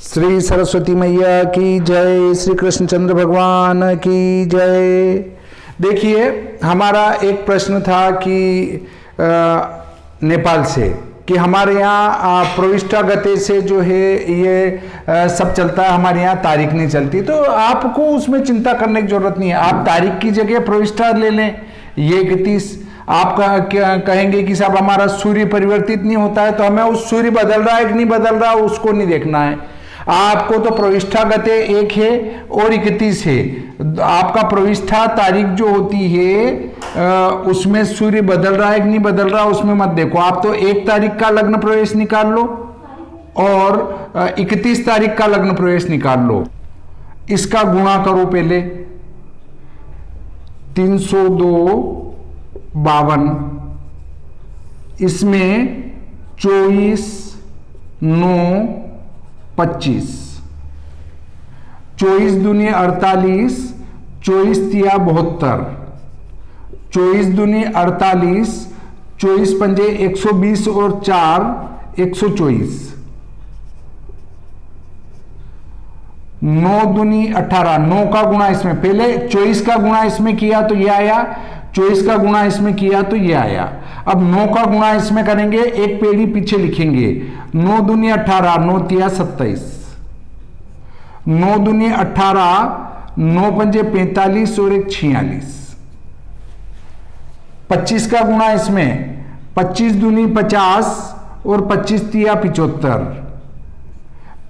श्री सरस्वती मैया की जय, श्री कृष्णचंद्र भगवान की जय। देखिए, हमारा एक प्रश्न था कि नेपाल से कि हमारे यहाँ प्रविष्टा गते से जो है ये सब चलता है, हमारे यहाँ तारीख नहीं चलती। तो आपको उसमें चिंता करने की जरूरत नहीं है, आप तारीख की जगह प्रविष्टा ले लें। ये 31 आप क्या कहेंगे कि साहब हमारा सूर्य परिवर्तित नहीं होता है, तो हमें उस सूर्य बदल रहा है कि नहीं बदल रहा उसको नहीं देखना है। आपको तो प्रविष्ठा गते एक है और 31 है। आपका प्रविष्ठा तारीख जो होती है उसमें सूर्य बदल रहा है कि नहीं बदल रहा उसमें मत देखो। आप तो 1 तारीख का लग्न प्रवेश निकाल लो और 31 तारीख का लग्न प्रवेश निकाल लो। इसका गुणा करो पहले, 302 52, इसमें 24 9 25, 24 दूनी 48, 24 तिया 72, 24 दूनी 48, 24 पंजे 120 और 4 124, 9 दूनी 18, 9 का गुणा इसमें, पहले 24 का गुणा इसमें किया तो ये आया, 24 का गुणा इसमें किया तो ये आया। अब 9 का गुणा इसमें करेंगे, एक पेड़ी पीछे लिखेंगे, 9 दूनी 18, 9 तिया 27, 9 दूनी 18, 9 पंजे 45 और 1 46, 25 का गुणा इसमें, 25 दूनी 50 और 25 तिया 75,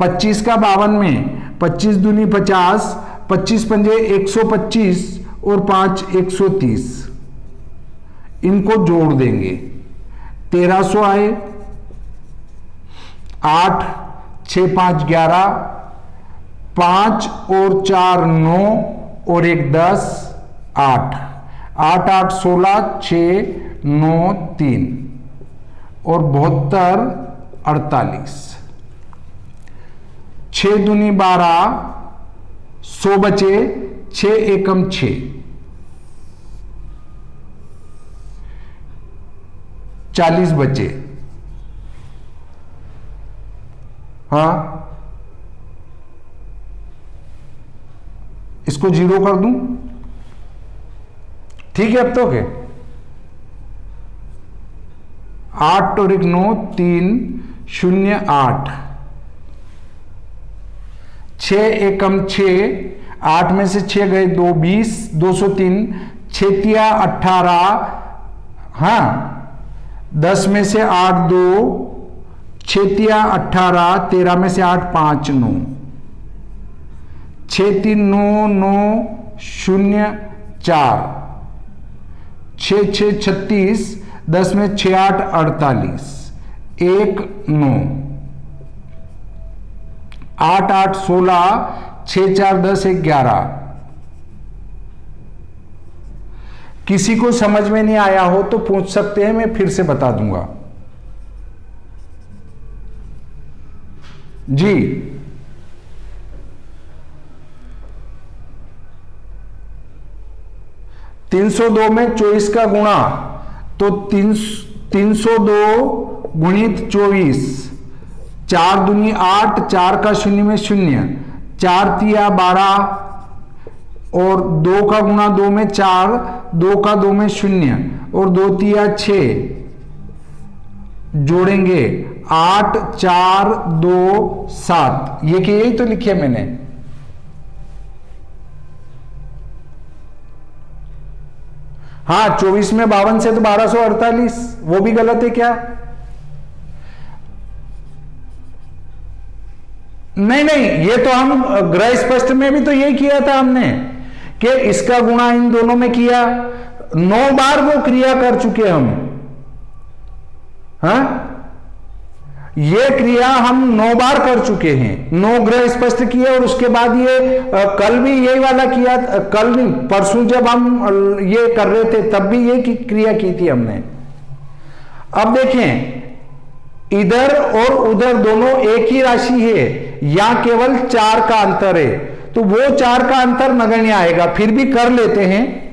25 का 52 में, 25 दूनी 50, 25 पंजे 125 और 5 130, इनको जोड़ देंगे, 1300 आए, 8 6 5 11, 5 और 4 9 और 1 10, 8 8 8 16, 6 9 3 और 72 48, 6 दूनी 12, 100 बचे, 6 एकम 6, 40 बचे। हाँ, इसको 0 कर दूं, ठीक है। अब तो क्या, 8 और 1 9 3 0 8, 6 एकम 6, 8 में से 6 गए 2 20, 203, 6 तिया 18, हाँ 10 में से 8 2, 6 तिया 18, 13 में से 8 5 9, 6 3 9 9 0 4, 6 6 36, 10 में 6 8 48, 1 9, 8 8 16, 6 4 10 1 11। किसी को समझ में नहीं आया हो तो पूछ सकते हैं, मैं फिर से बता दूंगा जी। 302 में 24 का गुणा, तो 302 गुणित 24, 4 दूनी 8, 4 का 0 में 0, 4 तिया 12 और 2 का गुणा 2 में 4, 2 का 2 में 0 और 2 तिया 6, जोड़ेंगे 8 4 2 7, ये कि यही तो लिखे मैंने। हाँ, 24 में 52 से तो 1248, वो भी गलत है क्या? नहीं नहीं, ये तो हम ग्रह स्पष्ट में भी तो यही किया था हमने कि इसका गुणा इन दोनों में किया, 9 बार वो क्रिया कर चुके हम। हाँ, ये क्रिया हम 9 बार कर चुके हैं, 9 ग्रह स्पष्ट किए और उसके बाद ये कल भी यही वाला किया, कल नहीं परसों जब हम ये कर रहे थे तब भी ये क्रिया की थी हमने। अब देखें, इधर और उधर दोनों एक ही राशि है या केवल 4 का अंतर है, तो वो 4 का अंतर नगण्य आएगा, फिर भी कर लेते हैं।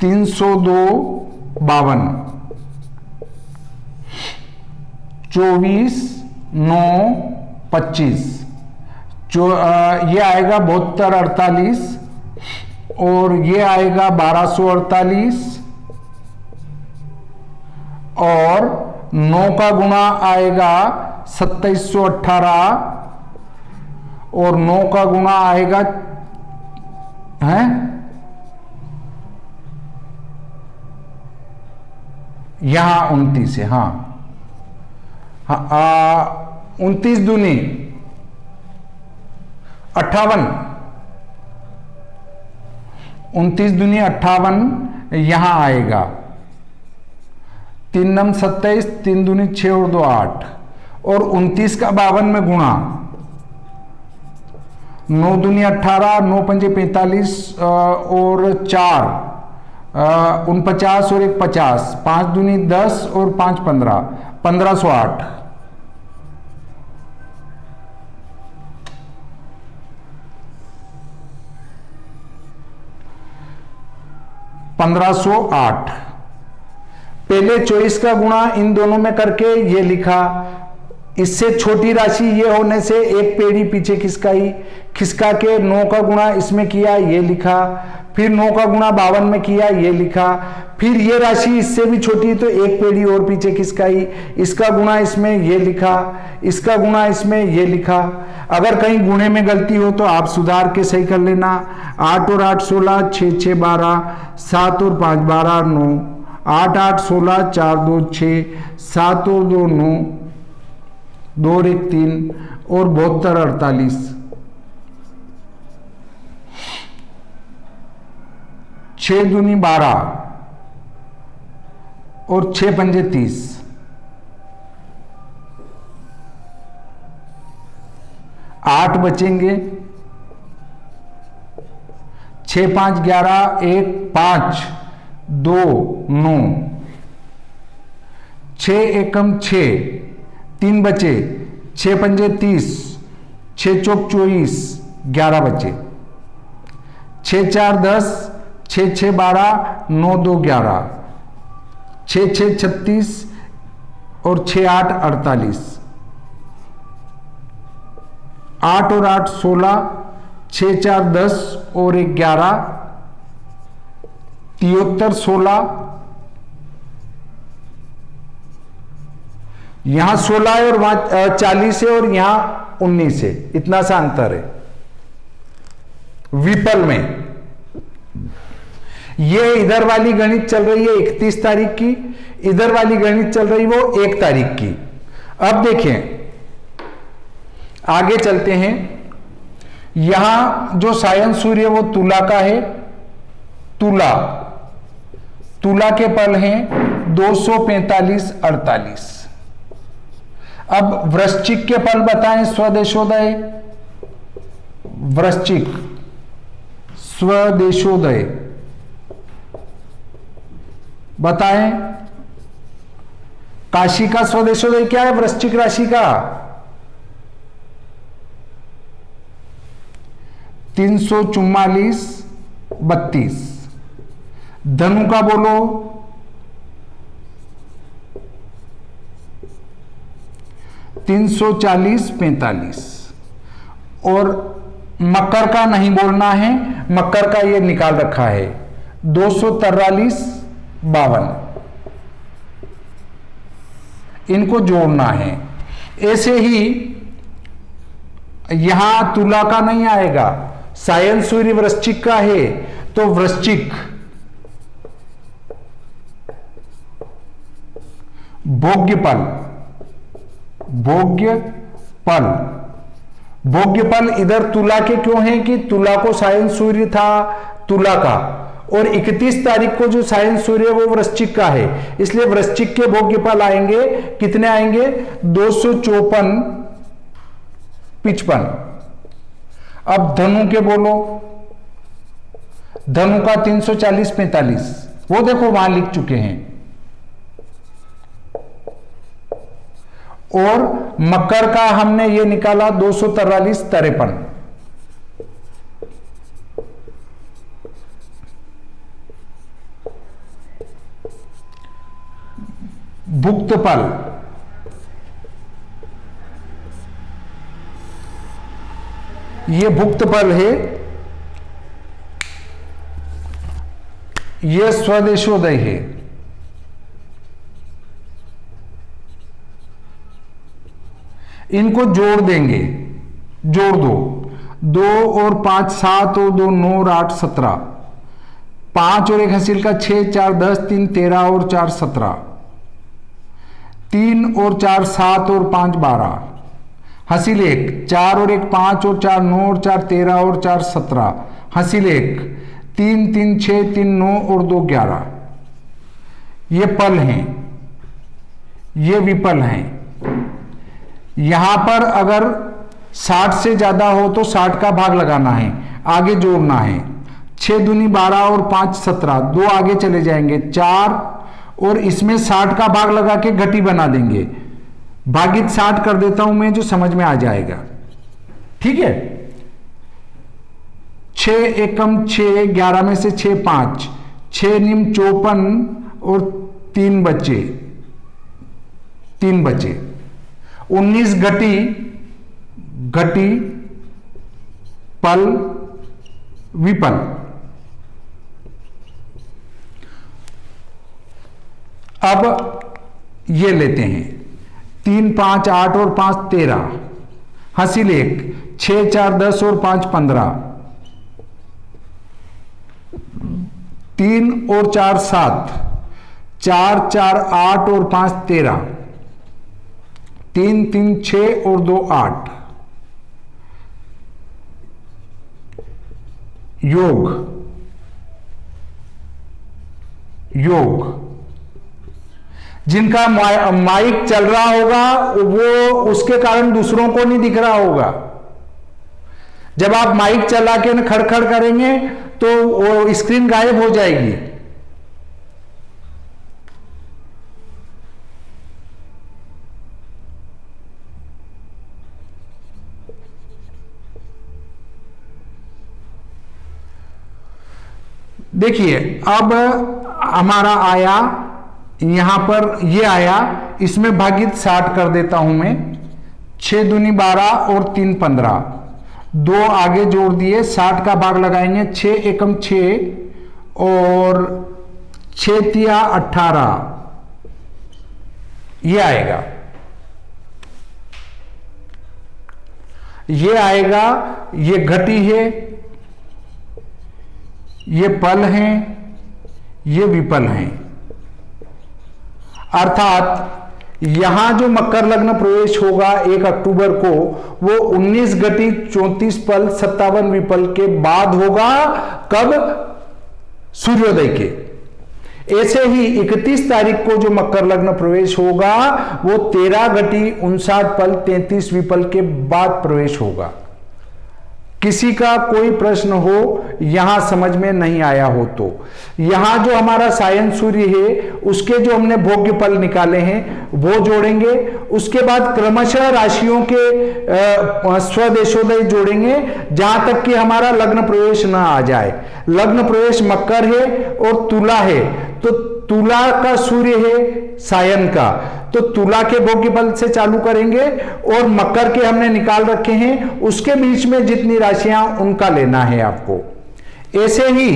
302 52, 24 9 25, ये आएगा 72 48, और ये आएगा 1248, और 9 का गुणा आएगा 2718, और 9 का गुणा आएगा है यहां 29 है। हाँ, 29 दूनी 58, 29 दूनी 58 यहां आएगा। 3 नम 27, 3 दूनी 6 और 2 8, और 29 का 52 में गुणा, 9 दूनी 18, 9 पंजे 45, और 4 49, और 1 50, 5 दूनी 10 और 5 15, 1508। 1508। पहले 24 का गुणा इन दोनों में करके ये लिखा। इससे छोटी राशि ये होने से एक पेड़ी पीछे खिसका के 9 का गुणा इसमें किया, ये लिखा। फिर 9 का गुणा 52 में किया, ये लिखा। फिर ये राशि इससे भी छोटी तो एक पेड़ी और पीछे खिसकाई, इसका गुणा इसमें, ये लिखा। इसका गुणा इसमें, ये लिखा। अगर कहीं गुणे में गलती हो तो आप सुधार के सही कर लेना। 8 और 8 16, 6 6 12, 7 और 5 12 9, 8 8 16, 4 2 6, 7 और 2 9, 2 और 1 3, और 72 48। 6 दूनी 12, और 6 पंजे 30, 8 बचेंगे। 6 5 11, 1 5 2 9, 6 एकम 6, 3 बचे। 6 पंजे 30, 6 चौक 24, 11 बचे। 6 4 10, 6 6 12, 9 2 11, 6 6 36, और 6 8 48। 8 और 8 16, 6 4 10, और 1 11, 73 16। यहां 16 है और वहां 40 है, और यहां 19 है। इतना सा अंतर है विपल में। ये इधर वाली गणित चल रही है 31 तारीख की, इधर वाली गणित चल रही वो 1 तारीख की। अब देखें, आगे चलते हैं। यहां जो सायन सूर्य वो तुला का है। तुला के पल हैं 245 48। अब वृश्चिक के पल बताएं स्वदेशोदय। वृश्चिक स्वदेशोदय बताएं। काशी का स्वदेशोदय क्या है वृश्चिक राशि का? 344 32। धनु का बोलो 340 45। और मकर का नहीं बोलना है, मकर का ये निकाल रखा है 243 52। इनको जोड़ना है। ऐसे ही यहां तुला का नहीं आएगा, सायन सूर्य वृश्चिक का है तो वृश्चिक भोग्यपल भोग्यपल इधर तुला के क्यों है कि तुला को सायन सूर्य था तुला का, और 31 तारीख को जो सायन सूर्य वो वृश्चिक का है, इसलिए वृश्चिक के भोग्यपल आएंगे। कितने आएंगे? 254 55। अब धनु के बोलो। धनु का 340 45, वो देखो वहां लिख चुके हैं। और मकर का हमने ये निकाला 243 53। भुक्त पल, ये भुक्त पल है, ये स्वदेशोदय है। इनको जोड़ देंगे, जोड़ दो, 2 और 5 7 और 2 9 और 8 17, 5 और 1 हासिल का 6 4 10 3 13 और 4 17, 3 और 4 7 और 5 12, हासिल 1 4 और 1 5 और 4 9 और 4 13 और 4 17, हासिल 1 3 3 6 3 9 और 2 11। ये पल हैं, ये विपल हैं। यहां पर अगर 60 से ज्यादा हो तो 60 का भाग लगाना है, आगे जोड़ना है। 6 दूनी 12 और 5 17, 2 आगे चले जाएंगे 4, और इसमें 60 का भाग लगा के घटी बना देंगे। भागित 60 कर देता हूं मैं, जो समझ में आ जाएगा। ठीक है, 6 एकम 6, 11 में से 6 5, 6 निम 54 और 3 बचे, 3 बचे। 19 घटी, घटी पल विपल। अब ये लेते हैं 3 5 8 और 5 13, हासिल 1 6 4 10 और 5 15, 3 और 4 7, 4 4 8 और 5 13, 3 3 6 और 2 8। योग, योग। जिनका माइक चल रहा होगा वो उसके कारण दूसरों को नहीं दिख रहा होगा। जब आप माइक चला के न खड़खड़ करेंगे तो वो स्क्रीन गायब हो जाएगी। देखिए, अब हमारा आया यहां पर, ये आया, इसमें भागित 60 कर देता हूं मैं। 6 दूनी 12 और 3 15, 2 आगे जोड़ दिए, 60 का भाग लगाएंगे। 6 एकम 6 और 6 तिया 18, ये आएगा, ये आएगा। ये घटी है, ये पल हैं, ये विपल हैं। अर्थात यहां जो मकर लग्न प्रवेश होगा 1 अक्टूबर को, वो 19 घटी 34 पल 57 विपल के बाद होगा। कब? सूर्योदय के। ऐसे ही 31 तारीख को जो मकर लग्न प्रवेश होगा वो 13 घटी 59 पल 33 विपल के बाद प्रवेश होगा। किसी का कोई प्रश्न हो यहां समझ में नहीं आया हो तो, यहां जो हमारा सायन सूर्य है उसके जो हमने भोग्य पल निकाले हैं वो जोड़ेंगे। उसके बाद क्रमशः राशियों के स्वदेशोदय जोड़ेंगे, जहां तक कि हमारा लग्न प्रवेश ना आ जाए। लग्न प्रवेश मकर है और तुला है, तो तुला का सूर्य है सायन का, तो तुला के भोग्य पल से चालू करेंगे और मकर के हमने निकाल रखे हैं, उसके बीच में जितनी राशियां उनका लेना है आपको। ऐसे ही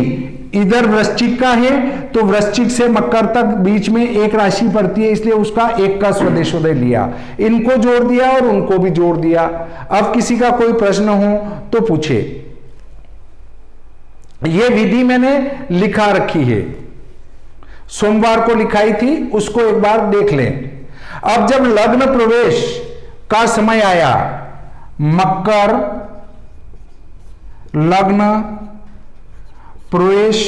इधर वृश्चिक का है तो वृश्चिक से मकर तक बीच में एक राशि पड़ती है, इसलिए उसका एक का स्वदेशोदय लिया, इनको जोड़ दिया और उनको भी जोड़ दिया। अब किसी का कोई प्रश्न हो तो पूछे। यह विधि मैंने लिखा रखी है, सोमवार को लिखाई थी, उसको एक बार देख लें। अब जब लग्न प्रवेश का समय आया, मकर लग्न प्रवेश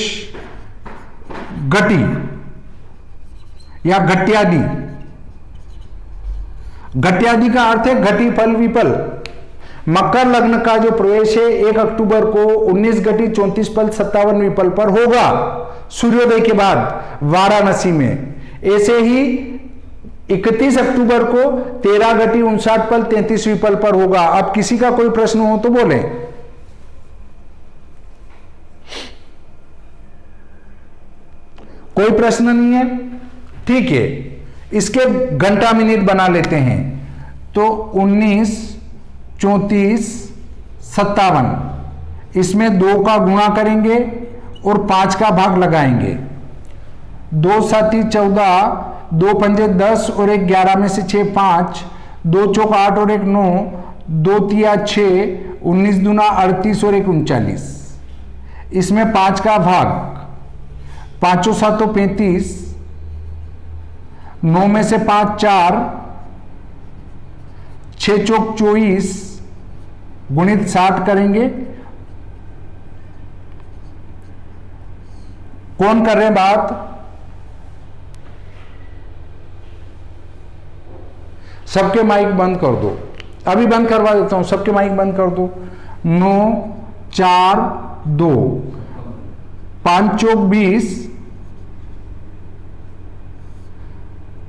घटी या घट्यादि, घट्यादि का अर्थ है घटी फल विपल। मकर लग्न का जो प्रवेश है 1 अक्टूबर को 19 घटी 34 पल 57 विपल पर होगा, सूर्योदय के बाद वाराणसी में। ऐसे ही 31 अक्टूबर को 13 घटी 59 पल 33 विपल पर होगा। अब किसी का कोई प्रश्न हो तो बोले। कोई प्रश्न नहीं है? ठीक है, इसके घंटा मिनट बना लेते हैं। तो 19, 34, 57, इसमें 2 का गुणा करेंगे और 5 का भाग लगाएंगे। 2 साती 14, 2 पंजे 10 और 1 11 में से 6 5, 2 चौक 8 और 1 9, 2 तिया 6, 19 दूना 38 और 1 39। इसमें 5 का भाग, 5 7 35, 9 में से 5 4, 6 चौक 24 गुणित 60 करेंगे। कौन कर रहे हैं बात? सबके माइक बंद कर दो, अभी बंद करवा देता हूं, सबके माइक बंद कर दो। 9 4 2, 5 चौक 20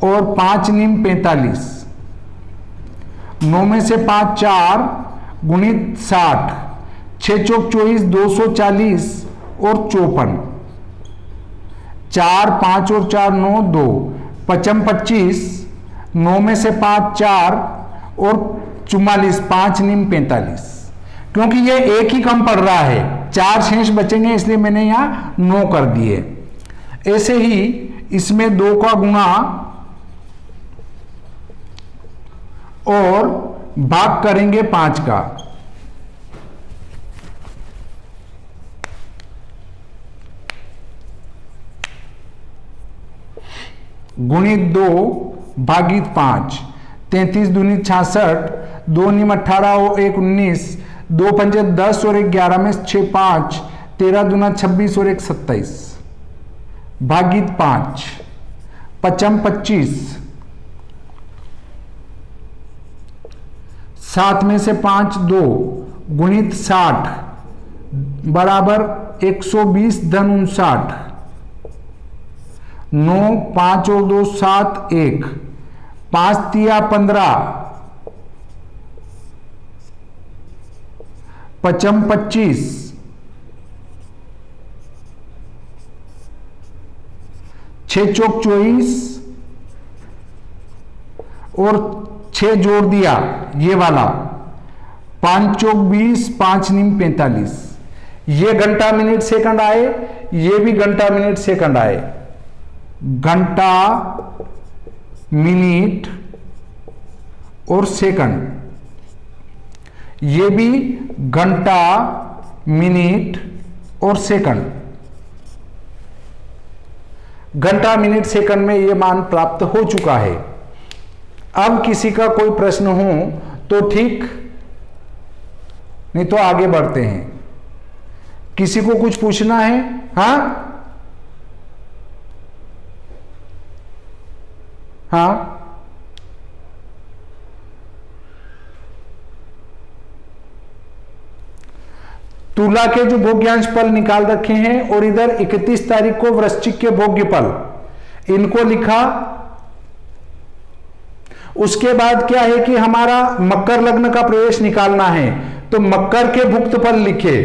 और 5 नीम 45। 9 में से 5 4 गुणित 60, 6 चौक 24 240 और 54। 4 5 और 4 9 2, 55 25, 9 में से 5 4 और 44, 5 नीम 45। क्योंकि ये एक ही कम पड़ रहा है, 4 शेष बचेंगे, इसलिए मैंने यहां 9 कर दिए। ऐसे ही इसमें 2 का गुणा और भाग करेंगे 5 का। गुणित 2 भागित 5, 33 दूनी 66, 2 नीम 18 और 1 19, 2 पंजे 10 और 1 11 में 6 5, 13 दूना 26 और 1 27 भागित 5, 55 25, 7 में से 5 2 गुणित 60 बराबर 120 धन 59। 9 5 और 2 7 1, 5 तिया 15, 55 25, 6 चौक 24 और 6 जोड़ दिया ये वाला, 5 चौक 20, 5 नीम 45। ये घंटा मिनट सेकंड आए, ये भी घंटा मिनट सेकंड आए। घंटा मिनट और सेकंड, ये भी घंटा मिनट और सेकंड। घंटा मिनट सेकंड में ये मान प्राप्त हो चुका है। अब किसी का कोई प्रश्न हो तो ठीक, नहीं तो आगे बढ़ते हैं। किसी को कुछ पूछना है? हाँ हाँ, तुला के जो भोग्यांश फल निकाल रखे हैं और इधर 31 तारीख को वृश्चिक के भोग्य फल, इनको लिखा। उसके बाद क्या है कि हमारा मकर लग्न का प्रवेश निकालना है, तो मकर के भुक्त फल लिखे।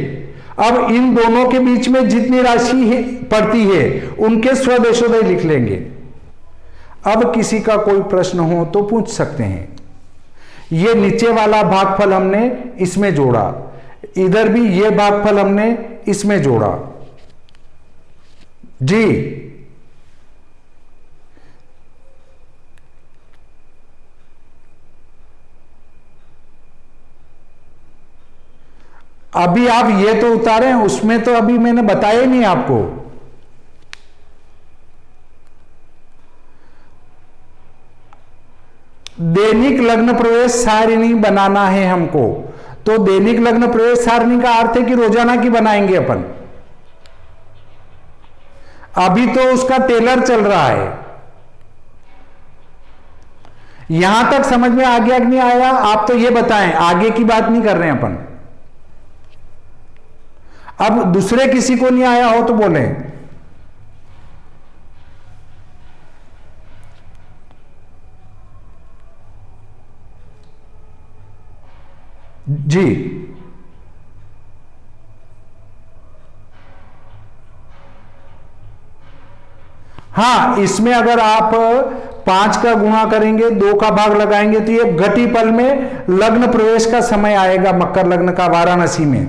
अब इन दोनों के बीच में जितनी राशि पड़ती है उनके स्वदेशोदय लिख लेंगे। अब किसी का कोई प्रश्न हो तो पूछ सकते हैं। ये नीचे वाला भागफल हमने इसमें जोड़ा, इधर भी ये भागफल हमने इसमें जोड़ा जी। अभी आप ये तो उतारे, उसमें तो अभी मैंने बताया ही नहीं आपको। दैनिक लग्न प्रवेश सारिणी बनाना है हमको, तो दैनिक लग्न प्रवेश सारिणी का अर्थ है कि रोजाना की बनाएंगे अपन। अभी तो उसका टेलर चल रहा है। यहां तक समझ में आ गया कि नहीं आया? आप तो ये बताएं, आगे की बात नहीं कर रहे हैं अपन। अब दूसरे किसी को नहीं आया हो तो बोले। जी हाँ, इसमें अगर आप 5 का गुणा करेंगे, 2 का भाग लगाएंगे तो ये घटी पल में लग्न प्रवेश का समय आएगा, मकर लग्न का वाराणसी में।